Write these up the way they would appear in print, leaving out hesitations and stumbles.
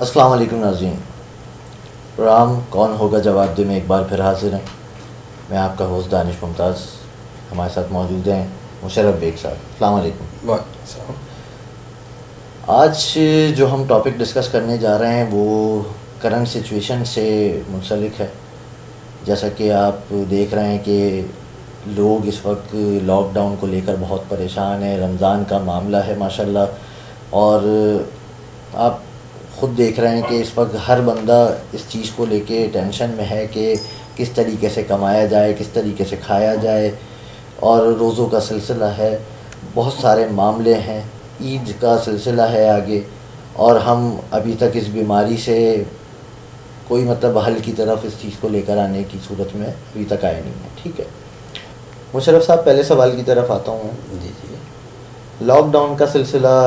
السلام علیکم ناظرین، پروگرام کون ہوگا جواب دے میں ایک بار پھر حاضر ہیں. میں آپ کا ہوسٹ دانش ممتاز. ہمارے ساتھ موجود ہیں مشرف بیگ صاحب. السلام علیکم. آج جو ہم ٹاپک ڈسکس کرنے جا رہے ہیں وہ کرنٹ سچویشن سے منسلک ہے. جیسا کہ آپ دیکھ رہے ہیں کہ لوگ اس وقت لاک ڈاؤن کو لے کر بہت پریشان ہیں. رمضان کا معاملہ ہے ماشاءاللہ، اور آپ خود دیکھ رہے ہیں کہ اس وقت ہر بندہ اس چیز کو لے کے ٹینشن میں ہے کہ کس طریقے سے کمایا جائے، کس طریقے سے کھایا جائے. اور روزوں کا سلسلہ ہے، بہت سارے معاملے ہیں، عید کا سلسلہ ہے آگے، اور ہم ابھی تک اس بیماری سے کوئی حل کی طرف اس چیز کو لے کر آنے کی صورت میں ابھی تک آیا نہیں ہے. ٹھیک ہے مشرف صاحب، پہلے سوال کی طرف آتا ہوں. جی. لاک ڈاؤن کا سلسلہ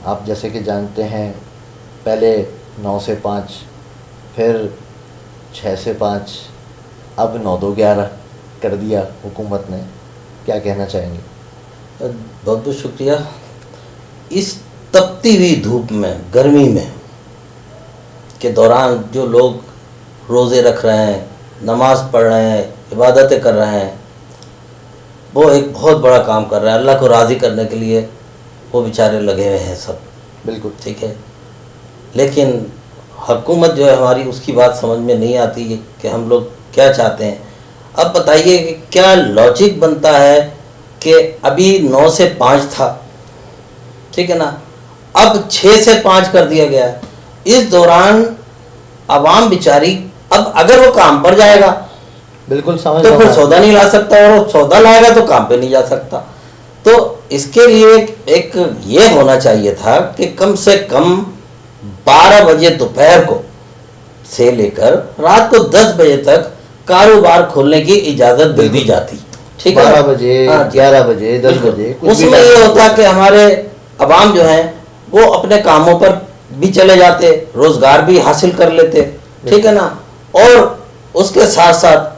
آپ جیسے کہ جانتے ہیں، پہلے 9 سے 5، پھر 6 سے 5، اب 9-2-11 کر دیا حکومت نے. کیا کہنا چاہیں گے؟ بہت بہت شکریہ. اس تپتی ہوئی دھوپ میں، گرمی میں کے دوران جو لوگ روزے رکھ رہے ہیں، نماز پڑھ رہے ہیں، عبادتیں کر رہے ہیں، وہ ایک بہت بڑا کام کر رہے ہیں. اللہ کو راضی کرنے کے لیے وہ بیچارے لگے ہوئے ہیں سب. بالکل ٹھیک ہے، لیکن حکومت جو ہے ہماری، اس کی بات سمجھ میں نہیں آتی کہ ہم لوگ کیا چاہتے ہیں. اب بتائیے کہ کیا لاجک بنتا ہے کہ ابھی 9 سے 5 تھا، ٹھیک ہے نا، اب 6 سے 5 کر دیا گیا. اس دوران عوام بیچاری اب اگر وہ کام پر جائے گا بالکل سمجھ تو پھر سودا نہیں لا سکتا، اور سودا لائے گا تو کام پہ نہیں جا سکتا. تو اس کے لیے ایک یہ ہونا چاہیے تھا کہ کم سے کم 12 بجے دوپہر کو سے لے کر رات کو 10 بجے تک کاروبار کھولنے کی اجازت دے دی جاتی. ٹھیک ہے، 12 بجے 11 بجے 10 بجے اس میں یہ ہوتا کہ ہمارے عوام جو ہیں وہ اپنے کاموں پر بھی چلے جاتے، روزگار بھی حاصل کر لیتے. ٹھیک ہے نا، اور اس کے ساتھ ساتھ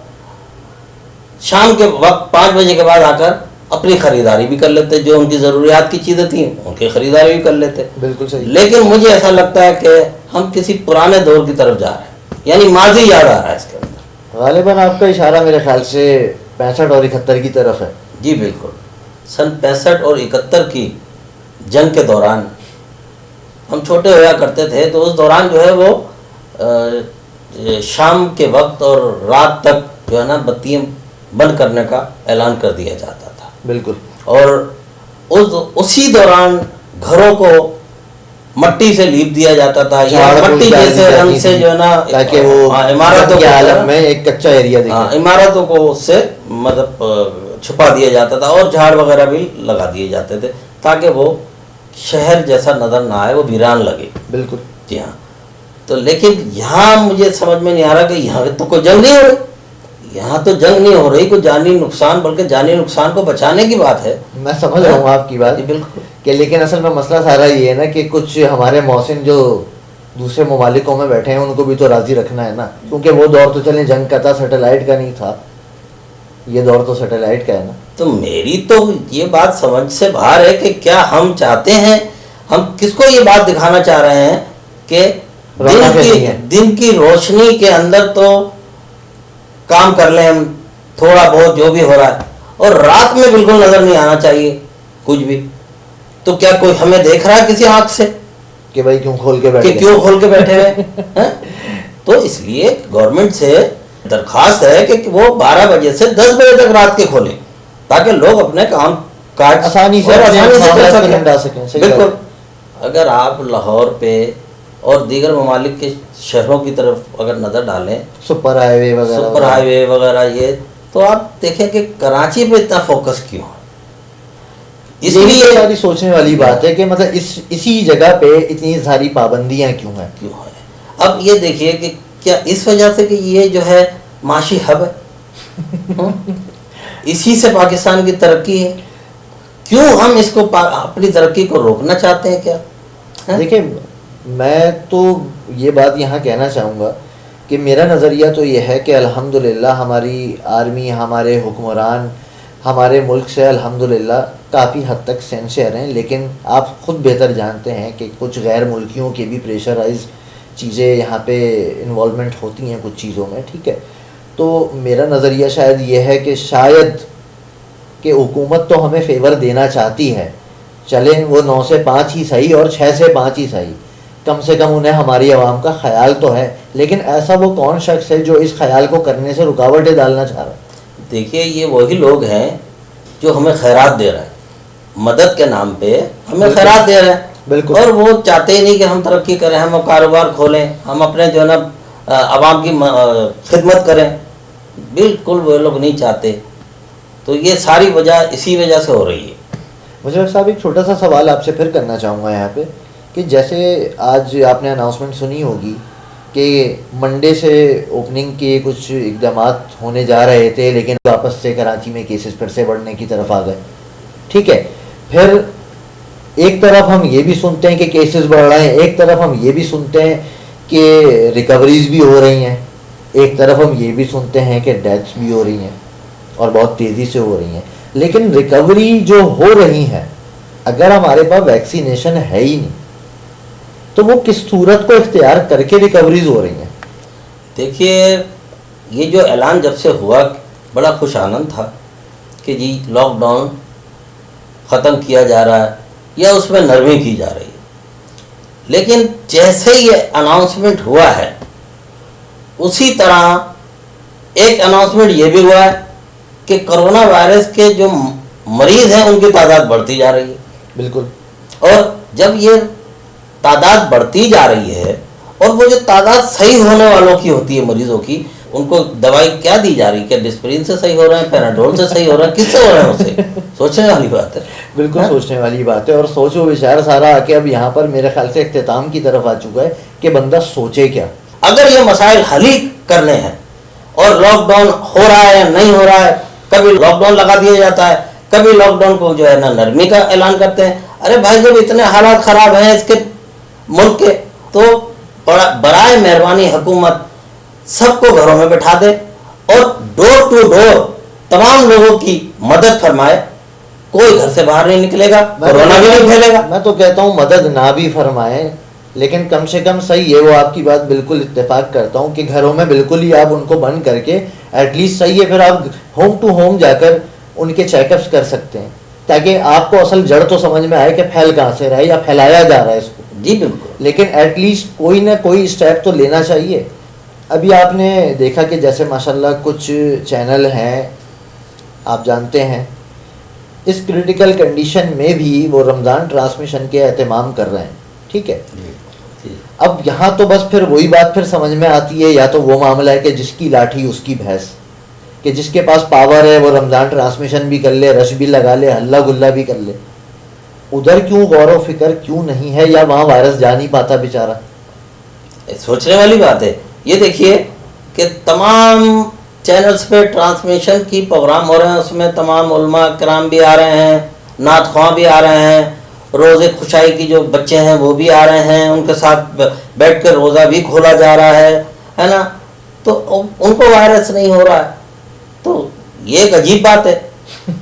شام کے وقت 5 بجے کے بعد آ کر اپنی خریداری بھی کر لیتے، جو ان کی ضروریات کی چیزیں تھیں ان کی خریداری بھی کر لیتے. بالکل صحیح. لیکن مجھے ایسا لگتا ہے کہ ہم کسی پرانے دور کی طرف جا رہے ہیں، یعنی ماضی یاد آ رہا ہے اس کے اندر. غالباً آپ کا اشارہ میرے خیال سے 65 اور 71 کی طرف ہے. جی بالکل. سن 65 اور 71 کی جنگ کے دوران ہم چھوٹے ہوا کرتے تھے، تو اس دوران جو ہے وہ شام کے وقت اور رات تک جو ہے نا بتیاں بند کرنے کا اعلان کر دیا جاتا تھا. بالکل. اور اسی دوران گھروں کو مٹی سے لیپ دیا جاتا تھا، یا مٹی جیسے رنگ سے جو ہے نا، تاکہ وہ عمارتوں کے عالم میں ایک کچا ایریا دکھے، عمارتوں کو اس سے چھپا دیا جاتا تھا، اور جھاڑ وغیرہ بھی لگا دیے جاتے تھے تاکہ وہ شہر جیسا نظر نہ آئے، وہ ویران لگے. بالکل. جی ہاں. تو لیکن یہاں مجھے سمجھ میں نہیں آ رہا کہ یہاں تو کوئی جنگ نہیں ہو رہی. یہاں تو جنگ نہیں ہو رہی، کوئی جانی نقصان، بلکہ جانی نقصان کو بچانے کی بات ہے. میں سمجھ رہا ہوں آپ کی بات. بالکل. کہ لیکن اصل میں مسئلہ سارا یہ ہے نا کہ کچھ ہمارے محسن جو دوسرے ممالکوں میں بیٹھے ہیں ان کو بھی تو راضی رکھنا ہے نا، کیونکہ وہ دور تو چلیں جنگ کا تھا، سیٹلائٹ کا نہیں تھا. یہ دور تو سیٹلائٹ کا ہے نا. تو میری تو یہ بات سمجھ سے باہر ہے کہ کیا ہم چاہتے ہیں، ہم کس کو یہ بات دکھانا چاہ رہے ہیں کہ دن کی روشنی کے اندر تو کام کر لیں ہم تھوڑا بہت جو بھی ہو رہا ہے، اور رات میں بالکل نظر نہیں آنا چاہیے کچھ بھی. تو کیا کوئی ہمیں دیکھ رہا ہے کسی آنکھ سے کہ بھائی کیوں کھول کے بیٹھے ہوئے؟ تو اس لیے گورنمنٹ سے درخواست ہے کہ وہ 12 بجے سے 10 بجے تک رات کے کھولیں تاکہ لوگ اپنے کام کاج آسانی سے کر سکیں. بالکل. اگر آپ لاہور پہ اور دیگر ممالک کے شہروں کی طرف اگر نظر ڈالیں، سپر ہائی وے وغیرہ یہ، تو آپ دیکھیں کہ کراچی پہ اتنا فوکس کیوں ہے. اس لیے ساری سوچنے والی بات ہے کہ اسی جگہ پہ اتنی ساری پابندیاں کیوں ہیں. اب یہ دیکھیے کہ کیا اس وجہ سے کہ یہ جو ہے معاشی ہب ہے، اسی سے پاکستان کی ترقی ہے، کیوں ہم اس کو اپنی ترقی کو روکنا چاہتے ہیں؟ کیا دیکھیں، میں تو یہ بات یہاں کہنا چاہوں گا کہ میرا نظریہ تو یہ ہے کہ الحمدللہ ہماری آرمی، ہمارے حکمران ہمارے ملک سے الحمدللہ کافی حد تک سینسیئر ہیں، لیکن آپ خود بہتر جانتے ہیں کہ کچھ غیر ملکیوں کے بھی پریشرائز چیزیں یہاں پہ انوالومنٹ ہوتی ہیں کچھ چیزوں میں، ٹھیک ہے. تو میرا نظریہ شاید یہ ہے کہ شاید کہ حکومت تو ہمیں فیور دینا چاہتی ہے، چلیں وہ 9 سے 5 ہی صحیح اور 6 سے 5 ہی صحیح، کم سے کم انہیں ہماری عوام کا خیال تو ہے. لیکن ایسا وہ کون شخص ہے جو اس خیال کو کرنے سے رکاوٹیں ڈالنا چاہ رہا ہے؟ دیکھیے یہ وہی لوگ ہیں جو ہمیں خیرات دے رہے ہیں، مدد کے نام پہ ہمیں خیرات دے رہے ہیں. بالکل. اور وہ چاہتے ہی نہیں کہ ہم ترقی کریں، ہم کاروبار کھولیں، ہم اپنے جو ہے نا عوام کی خدمت کریں. بالکل وہ لوگ نہیں چاہتے. تو یہ ساری وجہ اسی وجہ سے ہو رہی ہے. مشرف صاحب ایک چھوٹا سا سوال آپ سے پھر کرنا چاہوں گا یہاں پہ کہ جیسے آج آپ نے اناؤنسمنٹ سنی ہوگی کہ منڈے سے اوپننگ کے کچھ اقدامات ہونے جا رہے تھے، لیکن واپس سے کراچی میں کیسز پھر سے بڑھنے کی طرف آ گئے. ٹھیک ہے. پھر ایک طرف ہم یہ بھی سنتے ہیں کہ کیسز بڑھ رہے ہیں، ایک طرف ہم یہ بھی سنتے ہیں کہ ریکوریز بھی ہو رہی ہیں، ایک طرف ہم یہ بھی سنتے ہیں کہ ڈیتھس بھی ہو رہی ہیں اور بہت تیزی سے ہو رہی ہیں. لیکن ریکوری جو ہو رہی ہیں، اگر ہمارے پاس ویکسینیشن ہے ہی نہیں تو وہ کس صورت کو اختیار کر کے ریکوریز ہو رہی ہیں؟ دیکھیے یہ جو اعلان جب سے ہوا بڑا خوش آنند تھا کہ جی لاک ڈاؤن ختم کیا جا رہا ہے یا اس میں نرمی کی جا رہی ہے. لیکن جیسے یہ اناؤنسمنٹ ہوا ہے اسی طرح ایک اناؤنسمنٹ یہ بھی ہوا ہے کہ کرونا وائرس کے جو مریض ہیں ان کی تعداد بڑھتی جا رہی ہے. بالکل. اور جب یہ تعداد بڑھتی جا رہی ہے اور وہ جو تعداد صحیح ہونے والوں کی ہوتی ہے مریضوں کی، ان کو دوائی کیا دی جا رہی ہے؟ کہ ڈسپرین سے صحیح ہو رہے ہیں، پیراڈول سے صحیح ہو رہے ہیں، کس سے ہو رہے ہیں؟ اسے سوچنے والی بات ہے. بالکل سوچنے والی بات ہے. اور سوچو بچار سارا آ کے اب یہاں پر میرے خیال سے اختتام کی طرف آ چکا ہے کہ بندہ سوچے کیا. اگر یہ مسائل حل ہی کرنے ہیں اور لاک ڈاؤن ہو رہا ہے یا نہیں ہو رہا ہے، کبھی لاک ڈاؤن لگا دیا جاتا ہے، کبھی لاک ڈاؤن کو جو ہے نا نرمی کا اعلان کرتے ہیں. ارے بھائی جب اتنے حالات خراب ہیں اس کے ملک کے، تو برائے مہربانی حکومت سب کو گھروں میں بٹھا دے اور ڈور ٹو ڈور تمام لوگوں کی مدد فرمائے. کوئی گھر سے باہر نہیں نکلے گا، کورونا بھی نہیں پھیلے گا. میں تو کہتا ہوں مدد نہ بھی فرمائیں، لیکن کم سے کم صحیح ہے، وہ آپ کی بات بالکل اتفاق کرتا ہوں کہ گھروں میں بالکل ہی آپ ان کو بند کر کے ایٹ لیسٹ صحیح ہے پھر آپ ہوم ٹو ہوم جا کر ان کے چیک اپس کر سکتے ہیں، تاکہ آپ کو اصل جڑ تو سمجھ میں آئے کہ پھیل کہاں سے رہا ہے یا پھیلایا جا رہا ہے اس کو. جی بالکل. لیکن ایٹ لیسٹ کوئی نہ کوئی اسٹیپ تو لینا چاہیے. ابھی آپ نے دیکھا کہ جیسے ماشاءاللہ کچھ چینل ہیں آپ جانتے ہیں اس کریٹیکل کنڈیشن میں بھی وہ رمضان ٹرانسمیشن کے اہتمام کر رہے ہیں. ٹھیک ہے. اب یہاں تو بس پھر وہی بات پھر سمجھ میں آتی ہے، یا تو وہ معاملہ ہے کہ جس کی لاٹھی اس کی بھینس، کہ جس کے پاس پاور ہے وہ رمضان ٹرانسمیشن بھی کر لے، رش بھی لگا لے، ہلہ گلہ بھی کر لے. ادھر کیوں غور و فکر کیوں نہیں ہے، یا وہاں وائرس جا نہیں پاتا بیچارہ؟ سوچنے والی بات ہے. یہ دیکھیے کہ تمام چینلز پہ ٹرانسمیشن کی پروگرام ہو رہے ہیں، اس میں تمام علماء کرام بھی آ رہے ہیں، نعت خواں بھی آ رہے ہیں، روزے خوشائی کی جو بچے ہیں وہ بھی آ رہے ہیں، ان کے ساتھ بیٹھ کر روزہ بھی کھولا جا رہا ہے نا. تو ان کو وائرس نہیں ہو رہا ہے. تو یہ ایک عجیب بات ہے.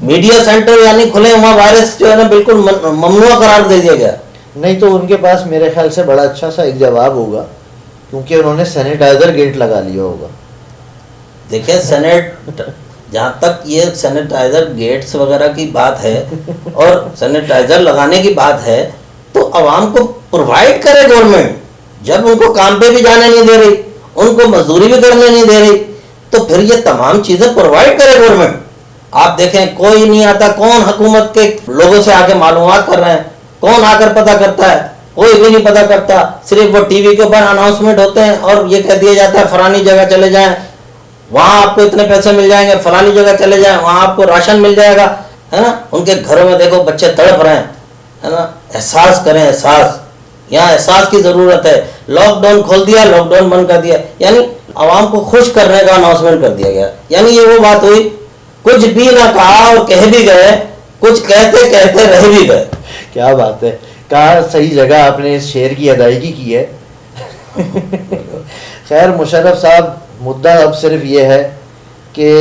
میڈیا سینٹر یعنی کھلے، وہاں وائرس جو ہے نا بالکل ممنوع قرار دے دیا گیا. نہیں تو ان کے پاس میرے خیال سے بڑا اچھا سا ایک جواب ہوگا، کیونکہ انہوں نے سینیٹائزر گیٹ لگا لیا ہوگا. دیکھیں جہاں تک یہ سینیٹائزر گیٹس وغیرہ کی بات ہے اور سینیٹائزر لگانے کی بات ہے، تو عوام کو پرووائڈ کرے گورنمنٹ. جب ان کو کام پہ بھی جانے نہیں دے رہی، ان کو مزدوری بھی کرنے نہیں دے رہی، تو پھر یہ تمام چیزیں پرووائڈ کرے گورنمنٹ. آپ دیکھیں کوئی نہیں آتا. کون حکومت کے لوگوں سے آ کے معلومات کر رہے ہیں؟ کون آ کر پتہ کرتا ہے؟ کوئی بھی نہیں پتہ کرتا. صرف وہ ٹی وی کے اوپر اناؤنسمنٹ ہوتے ہیں اور یہ کہہ دیا جاتا ہے فلانی جگہ چلے جائیں، وہاں آپ کو اتنے پیسے مل جائیں گے، فلانی جگہ چلے جائیں وہاں آپ کو راشن مل جائے گا، ہے نا. ان کے گھروں میں دیکھو بچے تڑپ رہے ہیں، ہے نا. احساس کریں، احساس. یہاں احساس کی ضرورت ہے. لاک ڈاؤن کھول دیا، لاک ڈاؤن بند کر دیا، یعنی عوام کو خوش کرنے کا اناؤنسمنٹ کر دیا گیا. یعنی یہ وہ بات ہوئی کچھ بھی نہ کہا اور کہہ بھی گئے، کچھ کہتے کہتے رہ بھی گئے. کیا بات ہے. کہا صحیح جگہ آپ نے اس شعر کی ادائیگی کی ہے. خیر مشرف صاحب، مدعا اب صرف یہ ہے کہ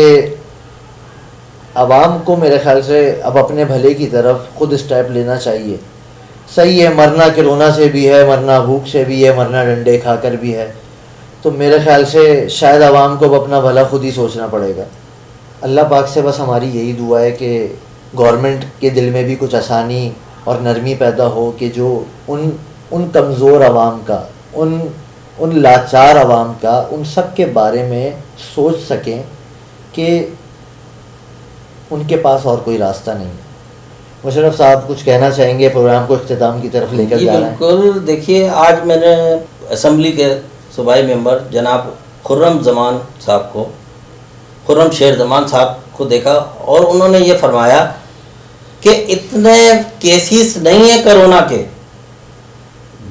عوام کو میرے خیال سے اب اپنے بھلے کی طرف خود اسٹیپ لینا چاہیے. صحیح ہے، مرنا کرونا سے بھی ہے، مرنا بھوک سے بھی ہے، مرنا ڈنڈے کھا کر بھی ہے. تو میرے خیال سے شاید عوام کو اب اپنا بھلا خود ہی سوچنا پڑے گا. اللہ پاک سے بس ہماری یہی دعا ہے کہ گورنمنٹ کے دل میں بھی کچھ آسانی اور نرمی پیدا ہو کہ جو ان کمزور عوام کا، ان لاچار عوام کا، ان سب کے بارے میں سوچ سکیں کہ ان کے پاس اور کوئی راستہ نہیں. مشرف صاحب کچھ کہنا چاہیں گے؟ پروگرام کو اختتام کی طرف لے کر جی جا رہے ہیں. بالکل. دیکھیے آج میں نے اسمبلی کے صوبائی ممبر جناب خرم زمان صاحب کو، خرم شیر زمان صاحب کو دیکھا اور انہوں نے یہ فرمایا کہ اتنے کیسز نہیں ہیں کرونا کے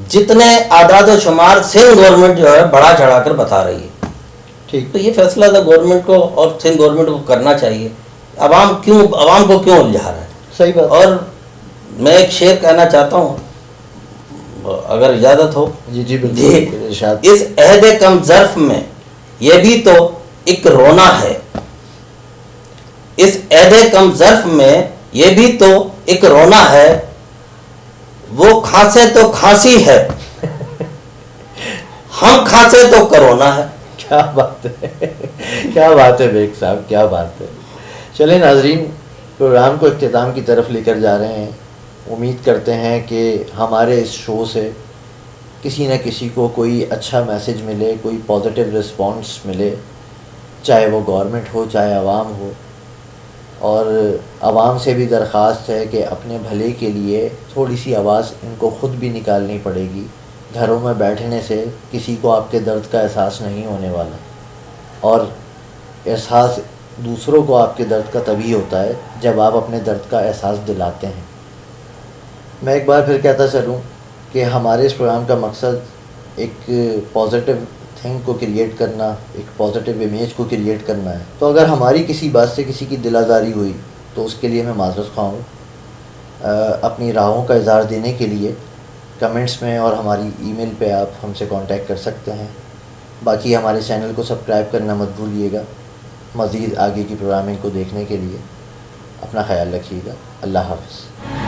جتنے اعداد و شمار سندھ گورنمنٹ جو ہے بڑھا چڑھا کر بتا رہی ہے. ٹھیک. تو یہ فیصلہ تھا گورنمنٹ کو اور سندھ گورنمنٹ کو کرنا چاہیے. عوام کو کیوں الجھا رہا ہے؟ صحیح بات. اور میں ایک شعر کہنا چاہتا ہوں اگر اجازت ہو. جی جی بالکل ارشاد. اس عہد کم ظرف میں یہ بھی تو ایک رونا ہے، اس عہد کم ظرف میں یہ بھی تو ایک رونا ہے، وہ کھانسے تو کھانسی ہے، ہم کھانسے تو کرونا ہے. کیا بات ہے، کیا بات ہے بیگ صاحب، کیا بات ہے. چلیں ناظرین، پروگرام کو اختتام کی طرف لے کر جا رہے ہیں. امید کرتے ہیں کہ ہمارے اس شو سے کسی نہ کسی کو کوئی اچھا میسج ملے، کوئی پازیٹیو رسپانس ملے، چاہے وہ گورنمنٹ ہو چاہے عوام ہو. اور عوام سے بھی درخواست ہے کہ اپنے بھلے کے لیے تھوڑی سی آواز ان کو خود بھی نکالنی پڑے گی. گھروں میں بیٹھنے سے کسی کو آپ کے درد کا احساس نہیں ہونے والا، اور احساس دوسروں کو آپ کے درد کا تبھی ہوتا ہے جب آپ اپنے درد کا احساس دلاتے ہیں. میں ایک بار پھر کہتا چلوں کہ ہمارے اس پروگرام کا مقصد ایک پازیٹیو تھنگ کو کریٹ کرنا، ایک پازیٹیو امیج کو کریٹ کرنا ہے. تو اگر ہماری کسی بات سے کسی کی دل آزاری ہوئی تو اس کے لیے میں معذرت خواہ ہوں. اپنی راہوں کا اظہار دینے کے لیے کمنٹس میں اور ہماری ای میل پہ آپ ہم سے کانٹیکٹ کر سکتے ہیں. باقی ہمارے چینل کو سبسکرائب کرنا مت بھولیے گا. مزید آگے کی پروگرامنگ کو دیکھنے کے لیے اپنا خیال رکھیے گا. اللہ حافظ.